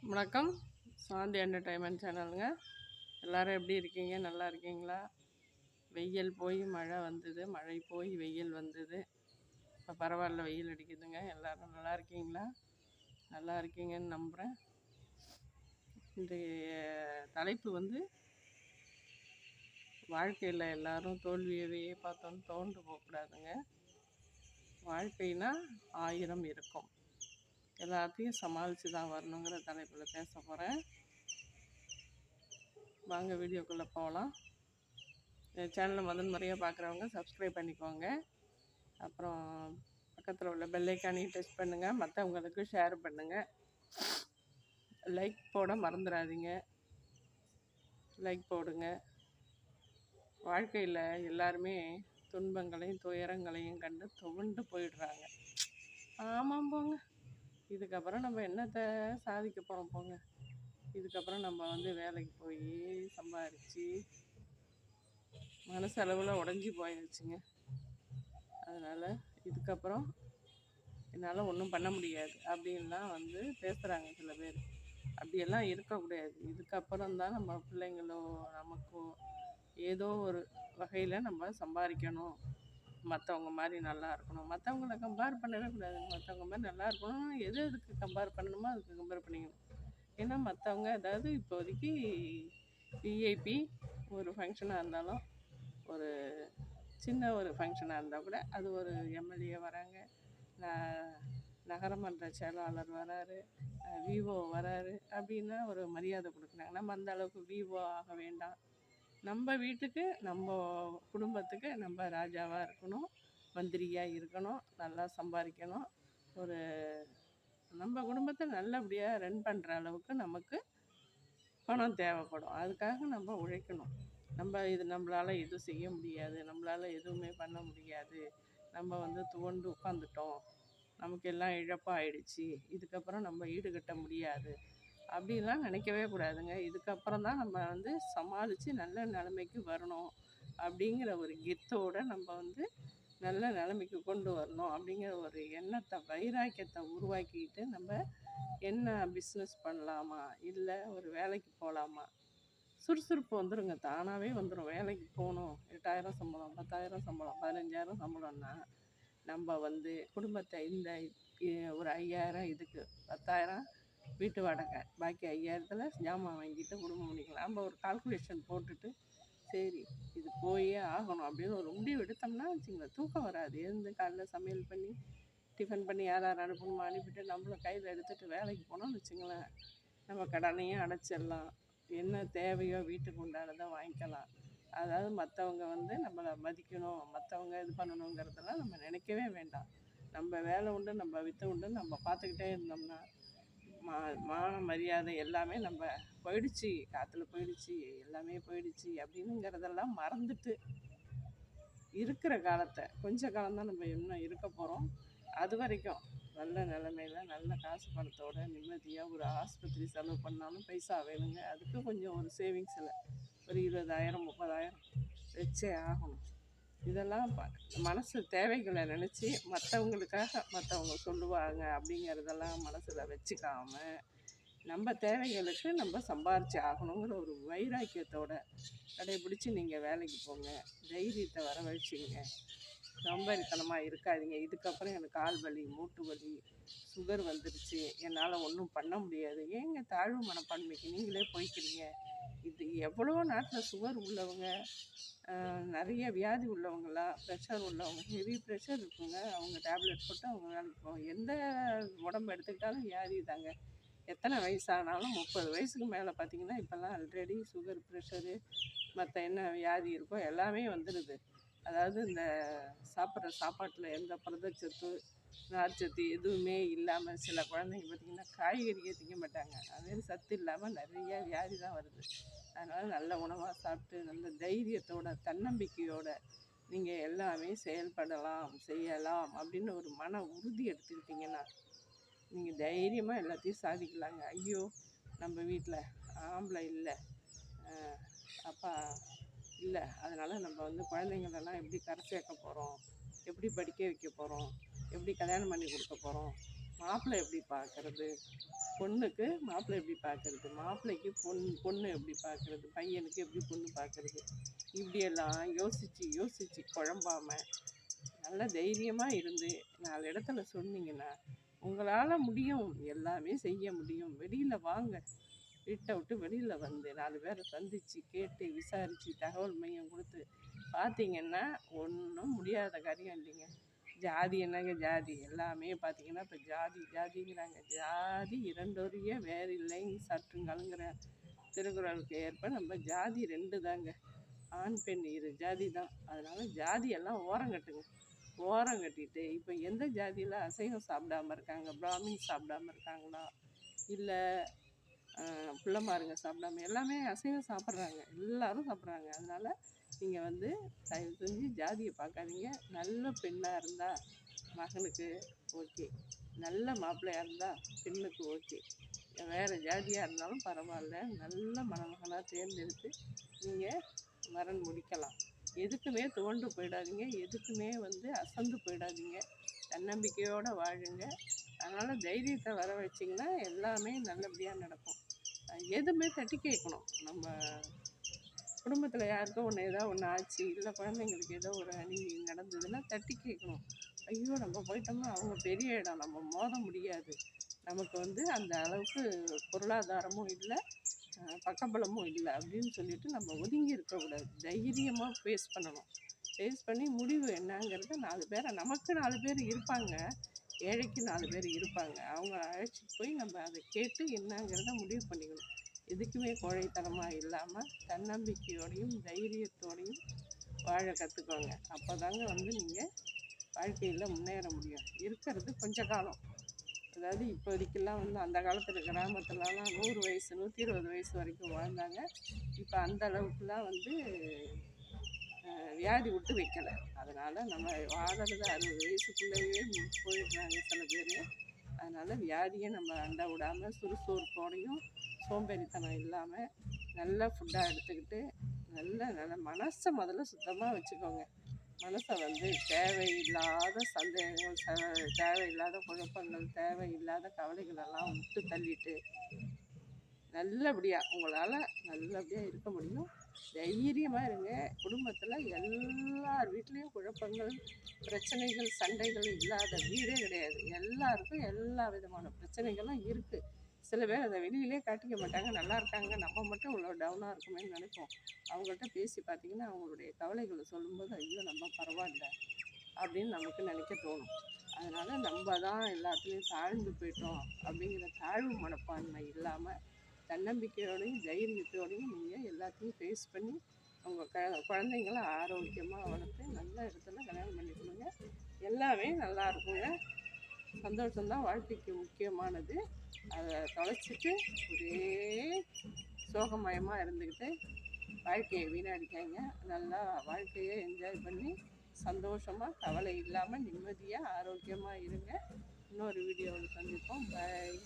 வணக்கம். சாந்தி என்டர்டைன்மெண்ட் சேனலுங்க. எல்லோரும் எப்படி இருக்கீங்க? நல்லா இருக்கீங்களா? வெயில் போய் மழை வந்தது, மழை போய் வெயில் வந்தது. இப்போ பரவாயில்ல, வெயில் அடிக்குதுங்க. எல்லோரும் நல்லா இருக்கீங்களா? நல்லா இருக்கீங்கன்னு நம்புகிறேன். இன்றைய தலைப்பு வாழ்க்கையில் எல்லோரும் தோல்வியவே பார்த்தோன்னு தோண்டு போகக்கூடாதுங்க. வாழ்க்கைனா 1000 இருக்கும். எல்லாத்தையும் சமாளித்து தான் வரணுங்கிற தலைப்பில் பேச போகிறேன். வாங்க வீடியோக்குள்ளே போகலாம். சேனலை முதல் முறையாக பார்க்குறவங்க சப்ஸ்கிரைப் பண்ணிக்கோங்க. அப்புறம் பக்கத்தில் உள்ள பெல்லைக்கானையும் டச் பண்ணுங்கள். மற்றவங்களுக்கு ஷேர் பண்ணுங்கள். லைக் போட மறந்துடாதீங்க. லைக் போடுங்க. வாழ்க்கையில் எல்லாருமே துன்பங்களையும் துயரங்களையும் கண்டு துவண்டு போயிடுறாங்க. ஆமாம் போங்க, இதுக்கப்புறம் நம்ம என்னத்தை சாதிக்க போகிறோம் போங்க. இதுக்கப்புறம் நம்ம வேலைக்கு போய் சம்பாரித்து மனசளவில் உடஞ்சி போயிடுச்சுங்க. அதனால் இதுக்கப்புறம் என்னால் ஒன்றும் பண்ண முடியாது அப்படின்லாம் பேசுகிறாங்க சில பேர். அப்படியெல்லாம் இருக்கக்கூடாது. இதுக்கப்புறம் தான் நம்ம பிள்ளைங்களோ நமக்கோ ஏதோ ஒரு வகையில் நம்ம சம்பாதிக்கணும். மற்றவங்க மாதிரி நல்லா இருக்கணும். மற்றவங்கள கம்பேர் பண்ணவே கூடாது. மற்றவங்க மாதிரி நல்லா இருக்கணும். எதுக்கு கம்பேர் பண்ணணுமோ அதுக்கு கம்பேர் பண்ணிக்கணும். ஏன்னா மற்றவங்க அதாவது இப்போதைக்கு விஐபி ஒரு ஃபங்க்ஷனாக இருந்தாலும், ஒரு சின்ன ஒரு ஃபங்க்ஷனாக இருந்தால் கூட அது ஒரு எம்எல்ஏ வராங்க, நகரமன்ற செயலாளர் வராரு, விவோ வராரு அப்படின்னா ஒரு மரியாதை கொடுக்குறாங்க. நம்ம அந்த அளவுக்கு விவோ ஆக வேண்டாம். நம்ம வீட்டுக்கு நம்ம குடும்பத்துக்கு நம்ம ராஜாவாக இருக்கணும், மந்திரியாக இருக்கணும், நல்லா சம்பாதிக்கணும். ஒரு நம்ம குடும்பத்தை நல்லபடியாக ரன் பண்ணுற அளவுக்கு நமக்கு பணம் தேவைப்படும். அதுக்காக நம்ம உழைக்கணும். நம்மளால் எதுவும் செய்ய முடியாது, நம்மளால் எதுவுமே பண்ண முடியாது, நம்ம துவண்டு உட்காந்துட்டோம், நமக்கு எல்லாம் இழப்பாகிடுச்சு, இதுக்கப்புறம் நம்ம ஈடுகட்ட முடியாது அப்படின்லாம் நினைக்கவே கூடாதுங்க. இதுக்கப்புறம் தான் நம்ம சமாளித்து நல்ல நிலைமைக்கு வரணும். அப்படிங்கிற ஒரு கெத்தோடு நம்ம நல்ல நிலைமைக்கு கொண்டு வரணும் அப்படிங்கிற ஒரு எண்ணத்தை, வைராக்கியத்தை உருவாக்கிட்டு நம்ம என்ன பிஸ்னஸ் பண்ணலாமா, இல்லை ஒரு வேலைக்கு போகலாமா, சுறுசுறுப்பு வந்துடுங்க. தானாகவே வந்துடும். வேலைக்கு போகணும், 8000 சம்பளம், 10,000 சம்பளம், 15,000 சம்பளம்னா நம்ம குடும்பத்தை இந்த ஒரு 5,000 இதுக்கு 10,000 வீட்டு வாடகை, பாக்கி 5,000த்தில் ஜாமான் வாங்கிட்டு குடும்பம் பண்ணிக்கலாம். நம்ம ஒரு கால்குலேஷன் போட்டுட்டு சரி இது போயே ஆகணும் அப்படின்னு ஒரு முடிவு எடுத்தோம்னா வச்சுங்களேன், தூக்கம் வராது. எழுந்து காலைல சமையல் பண்ணி டிஃபன் பண்ணி யார் அனுப்பணுமோ அனுப்பிட்டு நம்மளும் கையில் எடுத்துகிட்டு வேலைக்கு போனோம்னு வச்சுங்களேன், நம்ம கடனையும் அடைச்சிடலாம். என்ன தேவையோ வீட்டுக்கு உண்டானதை வாங்கிக்கலாம். அதாவது மற்றவங்க நம்மளை மதிக்கணும், மற்றவங்க இது பண்ணணுங்கிறதெல்லாம் நம்ம நினைக்கவே வேண்டாம். நம்ம வேலை உண்டு, நம்ம வித்தை உண்டு, நம்ம பார்த்துக்கிட்டே இருந்தோம்னா மான மரியாதை எல்லாமே நம்ம போயிடுச்சு, காற்றுல போயிடுச்சு, எல்லாமே போயிடுச்சு அப்படின்னுங்கிறதெல்லாம் மறந்துட்டு இருக்கிற காலத்தை, கொஞ்ச காலம்தான் நம்ம இன்னும் இருக்க போகிறோம். அது வரைக்கும் நல்ல நிலமையில் நல்ல காசு பணத்தோட நிம்மதியாக ஒரு ஆஸ்பத்திரி செலவு பண்ணாலும் பைசா வேணுங்க. அதுக்கு கொஞ்சம் ஒரு சேவிங்ஸில் ஒரு 20,000 30,000 வச்சே ஆகணும். இதெல்லாம் மனசு தேவைகளை நினச்சி மற்றவங்க சொல்லுவாங்க அப்படிங்கிறதெல்லாம் மனசில் வச்சுக்காம நம்ம தேவைகளுக்கு நம்ம சம்பாரித்து ஆகணுங்கிற ஒரு வைராக்கியத்தோடு கடைபிடிச்சி நீங்கள் வேலைக்கு போங்க. தைரியத்தை வரவழைச்சிங்க. சோம்பேறித்தனமாக இருக்காதீங்க. இதுக்கப்புறம் எனக்கு கால் வலி, மூட்டு வலி, சுகர் வந்துடுச்சு, என்னால் ஒன்றும் பண்ண முடியாது, ஏங்க தாழ்வு மனப்பான்மைக்கு நீங்களே போய்க்கிறீங்க? இது எவ்வளோ நாட்டில் சுகர் உள்ளவங்க, நிறைய வியாதி உள்ளவங்களாம், ப்ரெஷர் உள்ளவங்க, ஹெவி ப்ரெஷர் இருக்குங்க, அவங்க டேப்லெட் போட்டு அவங்க வேலைக்கு போவாங்க. எந்த உடம்பு எடுத்துக்கிட்டாலும் வியாதி தாங்க. எத்தனை வயசானாலும் 30 வயசுக்கு மேலே பார்த்திங்கன்னா இப்போல்லாம் ஆல்ரெடி சுகர், ப்ரெஷரு, மற்ற என்ன வியாதி இருக்கோ எல்லாமே வந்துடுது. அதாவது இந்த சாப்பிட்ற சாப்பாட்டில் எந்த புரதச்சத்து, நார்ச்சத்து எதுவுமே இல்லாமல் சில குழந்தைங்க பார்த்திங்கன்னா காய்கறியே திங்க மாட்டாங்க. அதுமாரி சத்து இல்லாமல் நிறைய வியாதி தான் வருது. அதனால் நல்ல உணவாக சாப்பிட்டு நல்ல தைரியத்தோட தன்னம்பிக்கையோடு நீங்கள் எல்லாமே செயல்படலாம், செய்யலாம் அப்படின்னு ஒரு மன உறுதி எடுத்துக்கிட்டிங்கன்னா நீங்கள் தைரியமாக எல்லாத்தையும் சாதிக்கலாங்க. ஐயோ நம்ம வீட்டில் ஆம்பளை இல்லை, அப்பா இல்லை, அதனால் நம்ம குழந்தைங்களெல்லாம் எப்படி கரை சேர்க்க போகிறோம், எப்படி படிக்க வைக்க போகிறோம், எப்படி கல்யாணம் பண்ணி கொடுக்க போகிறோம், மாப்பிள்ளை எப்படி பார்க்கறது, பொண்ணுக்கு மாப்பிள்ளை எப்படி பார்க்கறது, மாப்பிள்ளைக்கு பொண்ணு எப்படி பார்க்கறது, பையனுக்கு எப்படி பொண்ணு பார்க்கறது, இப்படியெல்லாம் யோசித்து யோசித்து குழம்பாம நல்ல தைரியமாக இருந்து 4 இடத்துல சொன்னீங்கன்னா உங்களால் முடியும், எல்லாமே செய்ய முடியும். வெளியில் வாங்க, வீட்டை விட்டு வெளியில் வந்து 4 பேரை சந்தித்து கேட்டு விசாரித்து தகவல் மையம் கொடுத்து பார்த்தீங்கன்னா ஒன்றும் முடியாத காரியம் இல்லைங்க. ஜாதி என்னங்க ஜாதி, எல்லாமே பார்த்தீங்கன்னா இப்போ ஜாதிங்கிறாங்க. ஜாதி இரண்டொரிய வேறு இல்லைங்க சற்றுங்கள்ங்கிற திருக்குறளுக்கு ஏற்ப நம்ம ஜாதி 2 தாங்க. ஆண் பெண் இரு ஜாதி தான். அதனால் ஜாதியெல்லாம் ஓரங்கட்டுங்க. ஓரம் கட்டிட்டு இப்போ எந்த ஜாதியில் அசைவம் சாப்பிடாமல் இருக்காங்க, பிராமின் சாப்பிடாமல் இருக்காங்களா, இல்லை பிள்ளைமாருங்க சாப்பிடாம, எல்லாமே அசைவம் சாப்பிட்றாங்க, எல்லோரும் சாப்பிட்றாங்க. அதனால் நீங்கள் வந்து தயவு செஞ்சு ஜாதியை பார்க்காதீங்க. நல்ல பெண்ணாக இருந்தால் மகனுக்கு ஓகே, நல்ல மாப்பிள்ளையாக இருந்தால் பெண்ணுக்கு ஓகே, வேறு ஜாதியாக இருந்தாலும் பரவாயில்ல, நல்ல மணமகனாக தேர்ந்தெடுத்து நீங்கள் வரன் முடிக்கலாம். எதுக்குமே துவண்டு போயிடாதீங்க, எதுக்குமே வந்து அசந்து போயிடாதீங்க, தன்னம்பிக்கையோடு வாழுங்க. அதனால் தைரியத்தை வர வச்சிங்கன்னா எல்லாமே நல்லபடியாக நடக்கும். எதுவுமே தட்டி கேட்கணும். நம்ம குடும்பத்தில் யாருக்கோ ஏதோ ஒன்று ஆச்சு, இல்லை குழந்தைங்களுக்கு ஏதோ ஒரு அநீதி நடந்ததுன்னா தட்டி கேட்கணும். ஐயோ நம்ம போயிட்டோம்னா அவங்க பெரிய இடம், நம்ம மோத முடியாது, நமக்கு வந்து அந்த அளவுக்கு பொருளாதாரமும் இல்லை, பக்கபலமும் இல்லை அப்படின்னு சொல்லிட்டு நம்ம ஒதுங்கி இருக்கக்கூடாது. தைரியமாக ஃபேஸ் பண்ணணும். ஃபேஸ் பண்ணி முடிவு என்னங்கிறத 4 பேரை, நமக்கு 4 பேர் இருப்பாங்க, ஏழைக்கு 4 பேர் இருப்பாங்க, அவங்க அழைச்சிட்டு போய் நம்ம அதை கேட்டு என்னங்கிறத முடிவு பண்ணிக்கணும். எதுக்குமே கோழைத்தனமாக இல்லாமல் தன்னம்பிக்கையோடையும் தைரியத்தோடையும் வாழ கற்றுக்கோங்க. அப்போ தாங்க வந்து நீங்கள் வாழ்க்கையில் முன்னேற முடியும். இருக்கிறது கொஞ்ச காலம். அதாவது இப்போதைக்கெல்லாம் வந்து அந்த காலத்தில் கிராமத்துலலாம் 100 வயசு 120 வயசு வரைக்கும் வாழ்ந்தாங்க. இப்போ அந்த அளவுக்குலாம் வந்து வியாதி விட்டு வைக்கலை. அதனால் நம்ம வாழறது 60 வயசுக்குள்ளேயே போயிடுறாங்க சில பேர். அதனால் வியாதியை நம்ம அண்ட விடாமல் சுறுசுறுப்போடையும் சோம்பேறித்தனம் இல்லாமல் நல்ல ஃபுட்டாக எடுத்துக்கிட்டு நல்ல மனசை முதல்ல சுத்தமாக வச்சுக்கோங்க. மனசை வந்து தேவையில்லாத சந்தேகங்கள், தேவையில்லாத குழப்பங்கள், தேவையில்லாத கவலைகளெல்லாம் விட்டு தள்ளிட்டு நல்லபடியாக உங்களால் நல்லபடியாக இருக்க முடியும். தைரியமாக இருங்க. குடும்பத்தில் எல்லார் வீட்லேயும் குழப்பங்கள், பிரச்சனைகள், சண்டைகள் இல்லாத வீடே கிடையாது. எல்லாருக்கும் எல்லா விதமான பிரச்சனைகளும் இருக்குது. சில பேர் அதை வெளியிலே காட்டிக்க மாட்டாங்க, நல்லா இருக்காங்க, நம்ம மட்டும் இவ்வளோ டவுனாக இருக்குமேன்னு நினைப்போம். அவங்கள்ட்ட பேசி பார்த்திங்கன்னா அவங்களுடைய கவலைகளை சொல்லும்போது ஐயோ நம்ம பரவாயில்ல அப்படின்னு நமக்கு நினைக்க தோணும். அதனால் நம்ம தான் எல்லாத்துலேயும் தாழ்ந்து போயிட்டோம் அப்படிங்கிற தாழ்வு மனப்பான்மை இல்லாமல் தன்னம்பிக்கையோடையும் தைரியத்தோடையும் நீங்கள் எல்லாத்தையும் ஃபேஸ் பண்ணி உங்கள் குழந்தைங்களை ஆரோக்கியமாக வளர்த்து நல்ல இடத்துல கல்யாணம் பண்ணி கொடுங்க. எல்லாமே நல்லா இருக்குங்க. சந்தோஷம்தான் வாழ்க்கைக்கு முக்கியமானது. அதை தொலைச்சிட்டு ஒரே சோகமயமாக இருந்துக்கிட்டு வாழ்க்கையை வீணடிக்காங்க. நல்லா வாழ்க்கையை என்ஜாய் பண்ணி சந்தோஷமாக கவலை இல்லாமல் நிம்மதியாக ஆரோக்கியமாக இருங்க. இன்னொரு வீடியோவில் சந்திப்போம். பாய்.